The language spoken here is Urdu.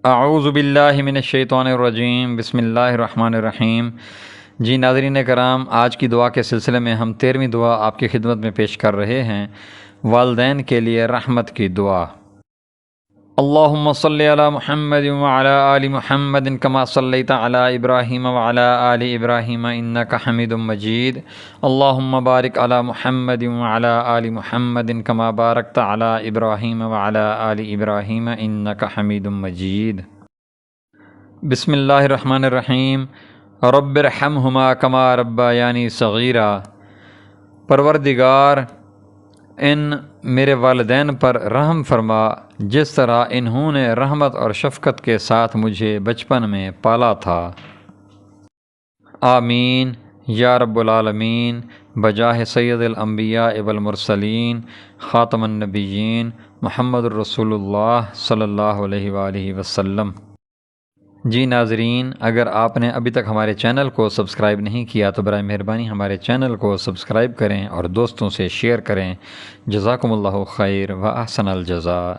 اعوذ باللہ من الشیطان الرجیم، بسم اللہ الرحمن الرحیم۔ جی ناظرین کرام، آج کی دعا کے سلسلے میں ہم 13ویں دعا آپ کی خدمت میں پیش کر رہے ہیں، والدین کے لیے رحمت کی دعا۔ اللہم صلی علی محمد وعلی آل محمد کما صلیت علی ابراہیم وعلی آل ابراہیم انک حمید مجید۔ اللہم بارک علی محمد وعلی آل محمد کما بارکت علی ابراہیم وعلی آل ابراہیم انک حمید مجید۔ بسم اللہ الرحمن الرحیم۔ رب ارحمہما کما ربیانی صغیرا۔ پروردگار، ان میرے والدین پر رحم فرما جس طرح انہوں نے رحمت اور شفقت کے ساتھ مجھے بچپن میں پالا تھا۔ آمین یا رب العالمین، بجاہ سید الانبیاء والمرسلین خاتم النبیین محمد الرسول اللہ صلی اللہ علیہ وآلہ وسلم۔ جی ناظرین، اگر آپ نے ابھی تک ہمارے چینل کو سبسکرائب نہیں کیا تو برائے مہربانی ہمارے چینل کو سبسکرائب کریں اور دوستوں سے شیئر کریں۔ جزاکم اللہ خیر و احسن الجزاء۔